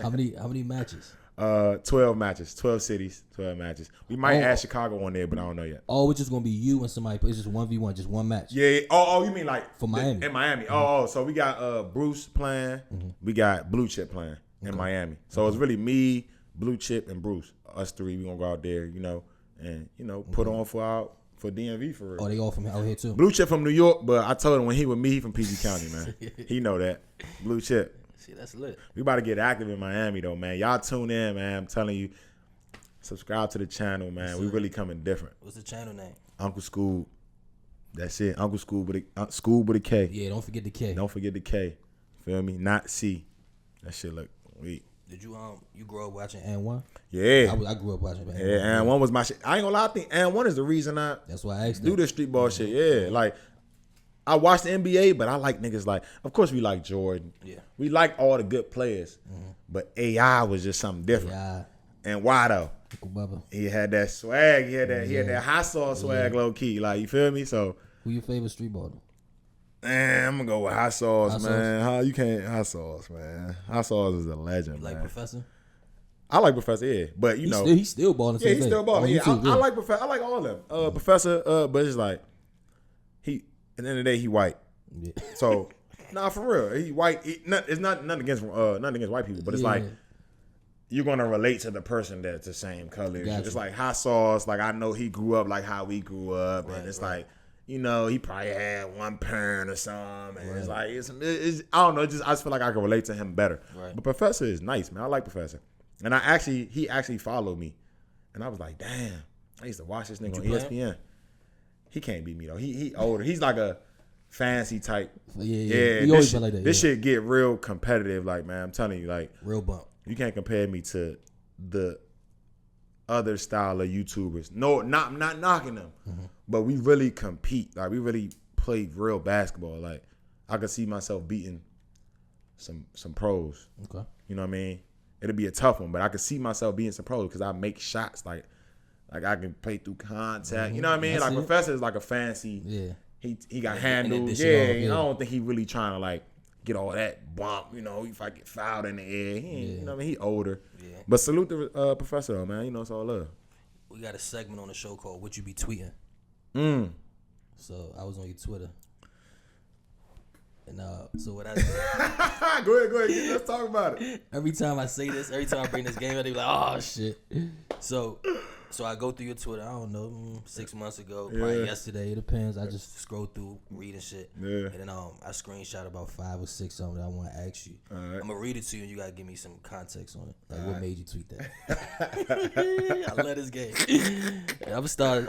How many matches? 12 matches, 12 cities, 12 matches. We might add Chicago on there, but I don't know yet. Oh, it's just gonna be you and somebody. It's just 1v1, just one match. Yeah. Oh, you mean like For Miami. In Miami. Oh, so we got Bruce playing. We got Blue Chip playing in Miami. So it's really me, Blue Chip, and Bruce. Us 3. We gonna go out there, you know, and you know, put on for DMV for real. Oh, they all from out here too. Blue Chip from New York, but I told him when he with me, he from PG County, man. He know that. Blue Chip. See, that's lit. We about to get active in Miami though, man. Y'all tune in, man. I'm telling you. Subscribe to the channel, man. We really coming different. What's the channel name? Uncle Scoo. That's it. Uncle Scoo with a K. Yeah, don't forget the K. Don't forget the K. Feel me? Not C. That shit look weak. Did you you grow up watching And1? Yeah. I grew up watching And1. Yeah, and one was my shit. I ain't gonna lie, I think and one is the reason I That's why I asked do them. this street ball shit. Yeah. Like I watch the NBA, but I like niggas like, of course we like Jordan. Yeah. We like all the good players. But AI was just something different. Yeah, And why though? Uncle Bubba. He had that swag. He had that hot sauce swag, low key. Like, you feel me? So, Who your favorite street baller? man, I'm gonna go with hot sauce, Hot man. Hot sauce, man. Hot sauce is a legend, You like man. Professor? I like Professor, yeah, but you know, He's still balling. yeah, he's still balling. Yeah, I like Professor. I like all of them. Professor, but it's like he. At the end of the day, he white. Yeah. So, nah, for real, he white. It's not nothing against white people, but it's like you're gonna relate to the person that's the same color. Gotcha. It's like hot sauce. Like I know he grew up like how we grew up, and it's like, you know, he probably had one parent or something. And it's like it's I don't know. I just feel like I can relate to him better. Right. But Professor is nice, man. I like Professor, and he actually followed me, and I was like, damn. I used to watch this nigga on ESPN. He can't beat me though. He older. He's like fancy type. Yeah. You always been like that. This shit get real competitive. Like, man, I'm telling you, like, real bump. you can't compare me to the other style of YouTubers. No, not knocking them, but we really compete. Like, we really play real basketball. Like, I could see myself beating some pros. Okay. You know what I mean? It'll be a tough one, but I could see myself beating some pros because I make shots like I can play through contact. You know what I mean? That's like it. Professor is like a fancy. Yeah. He got handles. Yeah. I don't think he really trying to like get all that bump. You know, if I get fouled in the air, he ain't, you know what I mean? He older. Yeah. But salute the Professor though, man. You know, it's all love. We got a segment on the show called "What You Be Tweeting." So I was on your Twitter, and so what I did, Go ahead. Let's talk about it. every time I say this, every time I bring this game up, they be like, "Oh shit." So I go through your Twitter. I don't know, 6 months ago, probably yesterday. It depends. I just scroll through, reading shit, and then I screenshot about 5 or 6 of them that I want to ask you. Right. I'm gonna read it to you, and you gotta give me some context on it. Like, what made you tweet that? I love this game. And I'm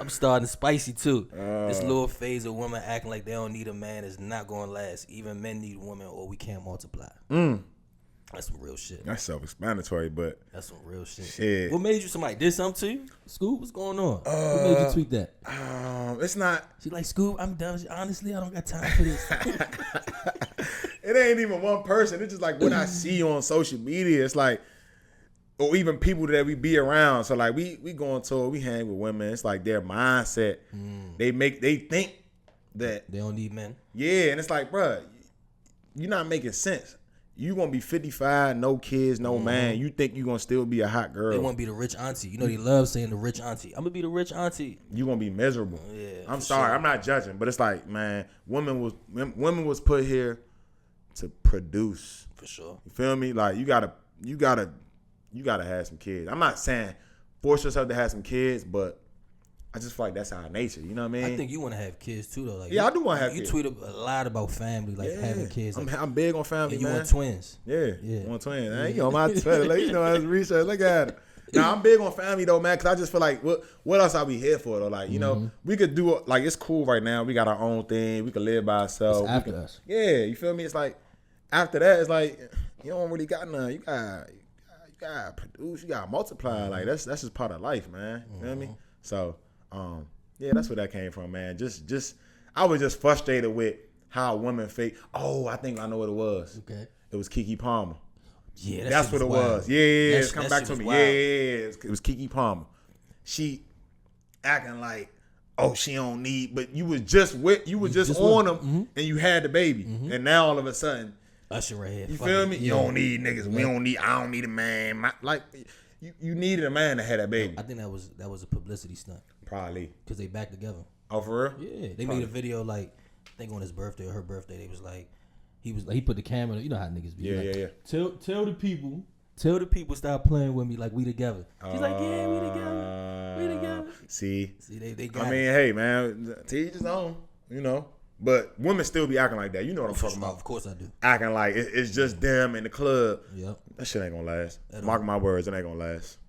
starting spicy too. This little phase of women acting like they don't need a man is not gonna last. Even men need women, or we can't multiply. That's some real shit. That's self-explanatory, but That's some real shit. Shit. What made you? Somebody did something to you? Scoo, what's going on? What made you tweet that? it's not. She like, Scoo, I'm done. Honestly, I don't got time for this. It ain't even one person. It's just like what I see on social media. It's like, or even people that we be around. So like we go on tour, we hang with women. It's like their mindset. They think that They don't need men. yeah, and it's like, bruh, you're not making sense. You gonna be 55, no kids, no man. You think you gonna still be a hot girl? They want to be the rich auntie. You know they love saying the rich auntie. I'm gonna be the rich auntie. You gonna be miserable. Yeah, I'm for sorry, sure. I'm not judging, but it's like, man, women was put here to produce. For sure. You feel me? Like you gotta have some kids. I'm not saying force yourself to have some kids, but I just feel like that's our nature. You know what I mean? I think you want to have kids too, though. Like, Yeah, I do wanna have you kids. tweet a lot about family, like having kids. Like, I'm big on family, and you man. want twins. Yeah, Yeah. want twins. Hey, you on my Twitter, like, you know, as research. Look at it. Now I'm big on family though, man, because I just feel like what else are we here for though? Like, you know, we could do like it's cool right now. We got our own thing. We could live by ourselves. It's after us. Yeah, you feel me? It's like after that, it's like you don't really got none. You got produce. You got multiply. Like that's just part of life, man. You know what I mean? So, yeah, that's where that came from, man. Just I was just frustrated with how women fake. Oh, I think I know what it was. Okay. It was Keke Palmer. Yeah, that That's shit what it wild. was. Yeah, it's come that back shit to was me. wild. Yeah. It was Keke Palmer. She acting like, oh, she don't need, but you was just on them and you had the baby, and now all of a sudden, Usher right here. you Fuck feel it. me? Yeah. You don't need niggas. I don't need a man. Like you needed a man to have that baby. I think that was a publicity stunt Probably. because they back together. Oh, for real? Yeah, they made a video like I think on his birthday or her birthday. They was like he put the camera. You know how niggas be. Yeah, like, yeah. Tell the people stop playing with me like we together. She's like, yeah, we together. See, They got. I mean, hey, man, to each his own, you know. But women still be acting like that. You know what I'm talking about. Of course I do. Acting like it's just them in the club. Yep. That shit ain't gonna last. Mark my words, it ain't gonna last.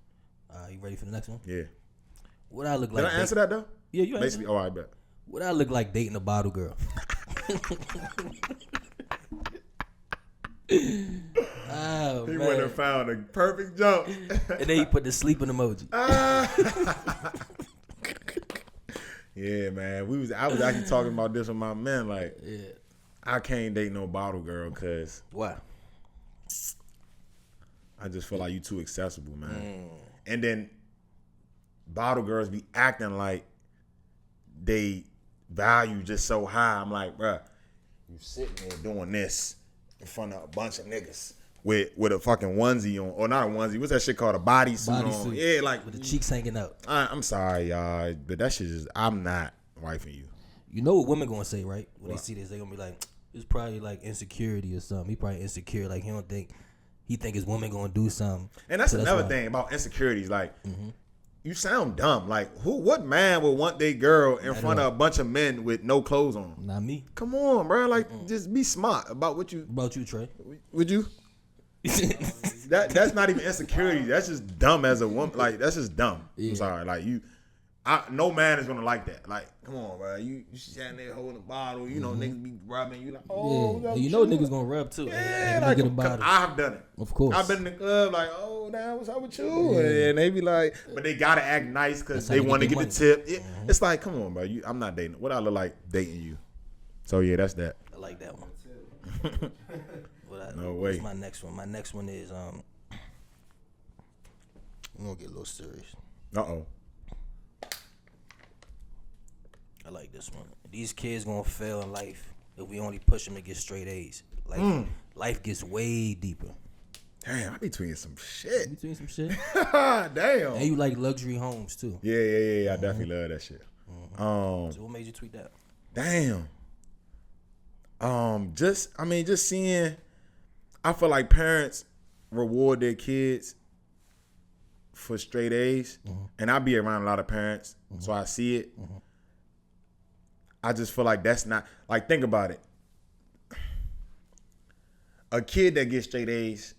You ready for the next one? Yeah. What I look like? Did I answer that though? Yeah, you answered. Basically, oh, I bet. What I look like dating a bottle girl? Oh, He man. went and found a perfect jump. And then he put the sleeping emoji. Yeah, man. I was actually talking about this with my man. Like, Yeah. I can't date no bottle girl because Why? I just feel like you too accessible, man. And then bottle girls be acting like they value just so high. I'm like, bruh, you sitting there doing this in front of a bunch of niggas with a fucking onesie on, or not a onesie. What's that shit called? A bodysuit on. Bodysuit. Yeah, like With the cheeks hanging out. I'm sorry, y'all, but that shit just I'm not wifing you. You know what women gonna say, right? When they see this, they gonna be like, it's probably like insecurity or something. He probably insecure. Like he think his woman gonna do something. And that's So another why. thing about insecurities. Like, you sound dumb. Like, what man would want their girl in front of a bunch of men with no clothes on? Not me. Come on, bro. Like, just be smart about what you. What about you, Trey? Would you? That's not even insecurity. That's just dumb as a woman. Like, that's just dumb. Yeah. I'm sorry. Like, you no man is gonna like that. Like, come on, bro. You standing there holding a bottle. You know, niggas be rubbing. You like, oh, yeah. You know niggas gonna rub too. Yeah, like, get a bottle. I've done it. Of course. I've been in the club like, oh, now what's up with you? And they be like, but they gotta act nice because they want to get the tip. It's like, come on, bro. I'm not dating. What I look like dating you? So yeah, that's that. I like that one. No way. What's my next one? My next one is I'm gonna get a little serious. Uh-oh. I like this one. These kids gonna fail in life if we only push them to get straight A's. Like life gets way deeper. Damn, I be tweeting some shit. You tweeting some shit? Damn. And you like luxury homes too. Yeah. I definitely love that shit. So what made you tweet that? Damn. Just seeing. I feel like parents reward their kids for straight A's, and I be around a lot of parents, so I see it. I just feel like that's not like. Think about it. A kid that gets straight A's,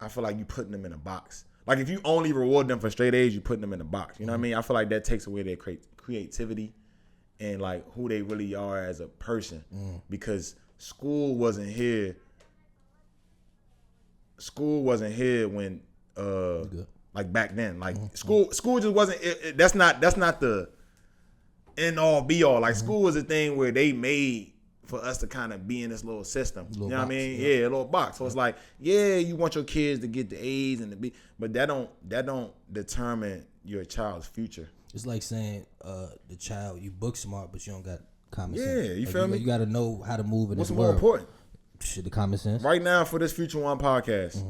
I feel like you putting them in a box. Like if you only reward them for straight A's, you putting them in a box. You know what I mean? I feel like that takes away their creativity and like who they really are as a person. Because school wasn't here. School wasn't here when like back then. Like school just wasn't. That's not the end all be all. Like school was a thing where they made for us to kind of be in this little system. You know what I mean? Yeah, a little box. So it's like, yeah, you want your kids to get the A's and the B, but that don't determine your child's future. It's like saying the child, you book smart, but you don't got common sense. Yeah, you feel me? You got to know how to move in What's this more world. important? Shit, the common sense. Right now for this Future One podcast,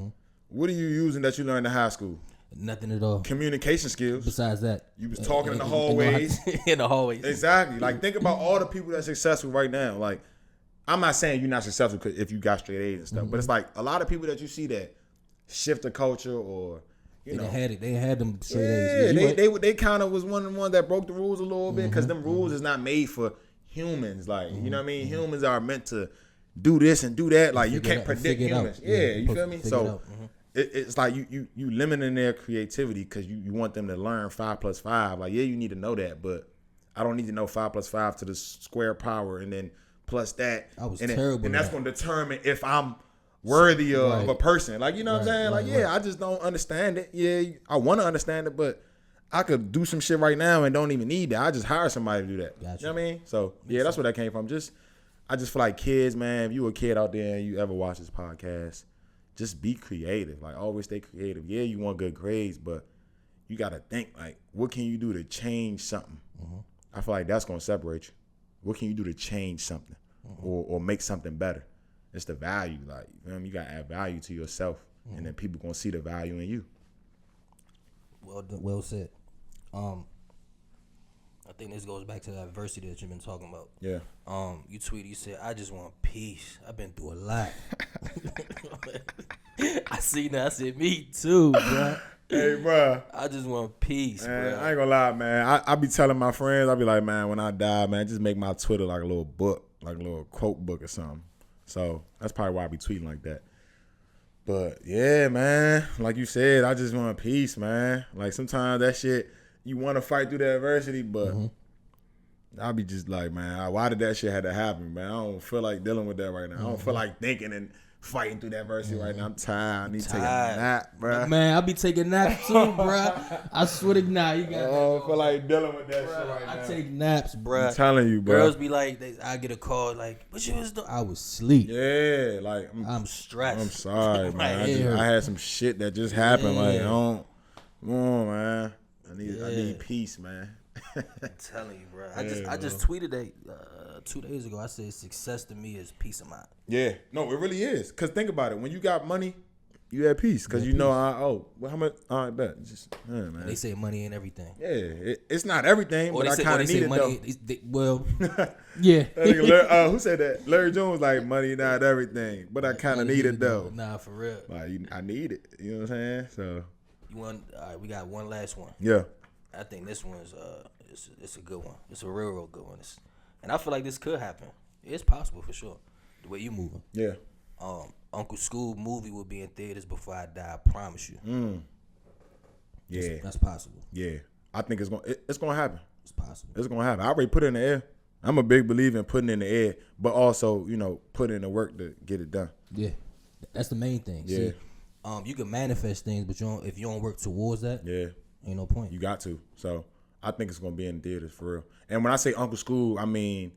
what are you using that you learned in high school? Nothing at all. Communication skills. Besides that, you was talking in the hallways. In the hallways. Exactly. Like think about all the people that's successful right now. Like I'm not saying you're not successful if you got straight A's and stuff, but it's like a lot of people that you see that shift the culture or you know they had them straight A's. Yeah, they kind of was one of the ones that broke the rules a little bit because them rules is not made for humans. Like you know what I mean? Humans are meant to do this and do that. Like you can't predict humans. Yeah, you feel me? So it's like you limiting their creativity because you want them to learn 5 + 5. Like yeah, you need to know that, but I don't need to know 5 + 5 to the square power and then plus that. I was and terrible. And that's going to determine if I'm worthy of a person. Like you know what I'm saying? Like yeah, I just don't understand it. Yeah, I want to understand it, but I could do some shit right now and don't even need that. I just hire somebody to do that. Gotcha. You know what I mean? So yeah, that's where that came from. I just feel like kids, man, if you a kid out there and you ever watch this podcast, just be creative. Like, always stay creative. Yeah, you want good grades, but you got to think, like, what can you do to change something? I feel like that's going to separate you. What can you do to change something or make something better? It's the value. Like, you got to add value to yourself, and then people going to see the value in you. Well said. I think this goes back to that adversity that you've been talking about. Yeah. You tweeted, you said, I just want peace. I've been through a lot. I seen that. I said, me too, bro. Hey, bro. I just want peace, man, bro. I ain't gonna lie, man. I be telling my friends, I be like, man, when I die, man, just make my Twitter like a little book, like a little quote book or something. So that's probably why I be tweeting like that. But yeah, man, like you said, I just want peace, man. Like sometimes that shit, you want to fight through the adversity, but I be just like, man, why did that shit have to happen, man? I don't feel like dealing with that right now. I don't feel like thinking and fighting through that adversity right now. I'm tired. I need to take a nap, bro. Man, I be taking naps too, bro. I swear to God, you got. I don't feel like dealing with that shit right now. I take naps, bro. I'm telling you, bro. Girls be like, I get a call like, what you was doing? I was asleep. Yeah, like I'm stressed. I'm sorry, man. I had some shit that just happened. Yeah. Like, come on, man. I need peace, man. I'm telling you, bro. I just tweeted that 2 days ago. I said success to me is peace of mind. Yeah, no, it really is. Cause think about it. When you got money, you have peace. Cause you know, how much? I bet. Just man. They say money ain't everything. Yeah, it's not everything, but I kind of need it though. Well, yeah. Who said that? Larry Jones was like, money not everything, but I kind of need it though. Nah, for real. Like I need it. You know what I'm saying? So you want? All right, we got one last one. Yeah. I think this one's it's a good one. It's a real good one. And I feel like this could happen. It's possible for sure. The way you moving. Yeah. Uncle Scoo movie will be in theaters before I die. I promise you. Yeah. That's possible. Yeah. I think it's gonna happen. It's possible. It's gonna happen. I already put it in the air. I'm a big believer in putting it in the air, but also, putting in the work to get it done. Yeah, that's the main thing. Yeah. See, you can manifest things, but if you don't work towards that, ain't no point. You got to. So I think it's gonna be in theaters for real. And when I say Uncle Scoo, I mean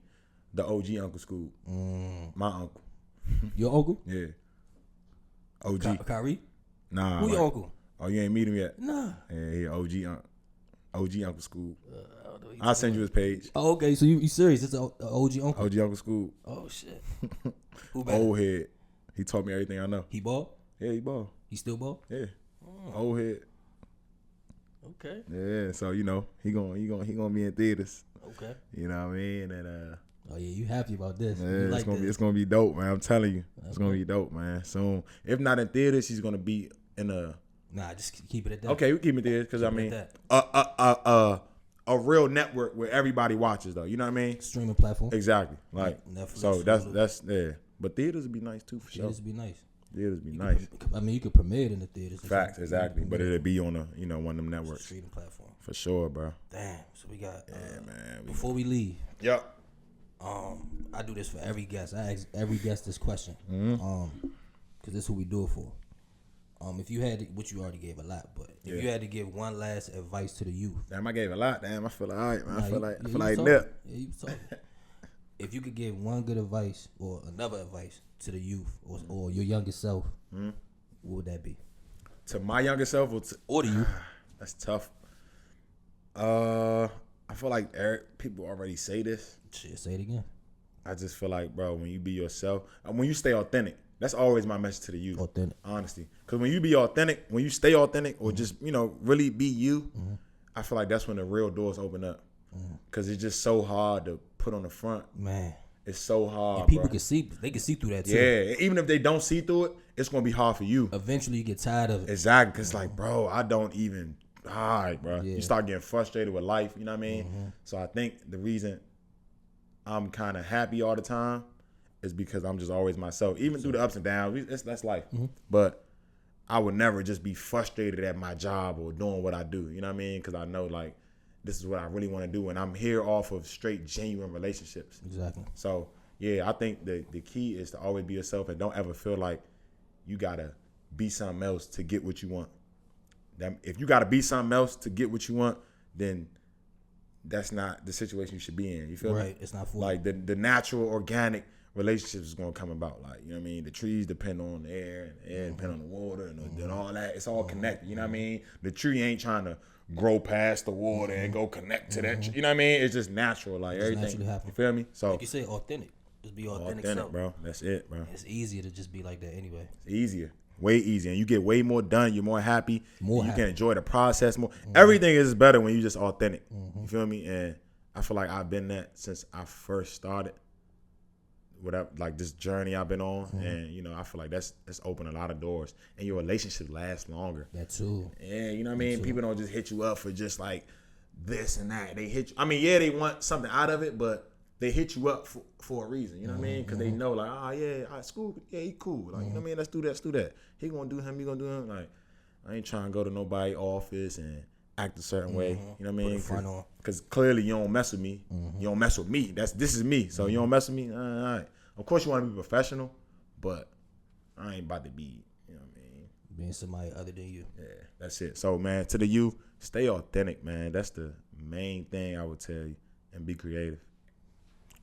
the OG Uncle Scoo. My uncle. Your uncle? Yeah. OG. Kyrie? Nah. Who your uncle? Oh, you ain't meet him yet? Nah. Yeah, OG Uncle Scoo. I'll send you his page. Oh, okay. So you serious? It's an OG uncle? OG Uncle Scoo. Oh, shit. Who better? Old head. He taught me everything I know. He ball? Yeah, he ball. He still ball? Yeah. Old head. Okay. Yeah, so he gonna be in theaters. Okay. You know what I mean? And oh yeah, you happy about this? yeah, it's gonna be dope, man. I'm telling you, it's gonna be dope, man. Soon, if not in theaters, he's gonna be in a. Nah, just keep it at that. Okay, we keep it there because I mean, a real network where everybody watches though. You know what I mean? Streaming platform. Exactly. Like Netflix, so that's yeah. But theaters would be nice too for sure. Theaters would be nice. Theaters would be nice. I mean, you could premiere it in the theaters. Facts, exactly. But it'll be on one of them networks. Streaming platform. For sure, bro. Damn. So we got. Man. Before we leave. Yep. I do this for every guest. I ask every guest this question. Because this is who we do it for. If you had to, which you already gave a lot, but if you had to give one last advice to the youth. Damn, I gave a lot. Damn, I feel like all right, man. I feel like talking. nip. Yeah, you talking. If you could give one good advice or another advice to the youth or your younger self, what would that be? To my younger self or to you? That's tough. I feel like people already say this. Shit, say it again. I just feel like, bro, when you be yourself, when you stay authentic, that's always my message to the youth. Authentic. Honestly. Because when you be authentic, when you stay authentic or just, really be you, I feel like that's when the real doors open up. Because it's just so hard to put on the front. Man. It's so hard, and people bro. they can see through that too. Yeah, even if they don't see through it, it's going to be hard for you. Eventually you get tired of it. Exactly. Because like, bro, I don't even, all right, bro. Yeah. You start getting frustrated with life, you know what I mean? So I think the reason I'm kind of happy all the time is because I'm just always myself. Even through the ups and downs, that's life. But I would never just be frustrated at my job or doing what I do, you know what I mean? Because I know, like, this is what I really want to do, and I'm here off of straight, genuine relationships. Exactly. So, yeah, I think the key is to always be yourself and don't ever feel like you got to be something else to get what you want. If you got to be something else to get what you want, then that's not the situation you should be in. You feel me? Right. It's not for like the natural, organic relationships is going to come about. Like, you know what I mean? The trees depend on the air, and the air depend on the water, and all that. It's all connected. You know what I mean? The tree ain't trying to grow past the water and go connect to that. You know what I mean? It's just natural. Like, just everything. naturally happen. You feel me? So, like you say, authentic. Just be authentic self. bro. That's it, bro. It's easier to just be like that anyway. It's easier. Way easier. And you get way more done. You're more happy. You can enjoy the process more. Everything is better when you're just authentic. You feel me? And I feel like I've been that since I first started. Whatever, like this journey I've been on. And, I feel like that's opened a lot of doors. And your relationship lasts longer. That too. Yeah, you know what I mean? People don't just hit you up for just like this and that. They hit you. I mean, yeah, they want something out of it, but they hit you up for a reason. You know what I mean? Because they know, like, Scoo, he cool. Like, you know what I mean? Let's do that. He gonna do him, he gonna do him. Like, I ain't trying to go to nobody's office and act a certain way. You know what I mean? Because clearly you don't mess with me. You don't mess with me. This is me. So you don't mess with me. All right. Of course you want to be professional, but I ain't about to be, you know what I mean? Being somebody other than you. Yeah, that's it. So, man, to the youth, stay authentic, man. That's the main thing I would tell you. And be creative.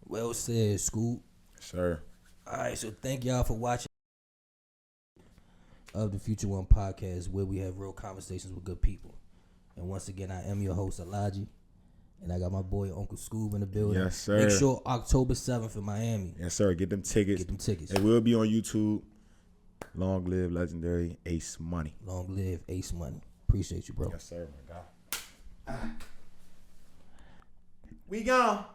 Well said, Scoo. Sure. All right, so thank y'all for watching of the Future One podcast, where we have real conversations with good people. And once again, I am your host, Elijah. And I got my boy Uncle Scoo in the building. Yes, sir. Make sure October 7th in Miami. Yes, sir. Get them tickets. It will be on YouTube. Long live legendary Ace Money. Long live Ace Money. Appreciate you, bro. Yes, sir, my guy. We gone.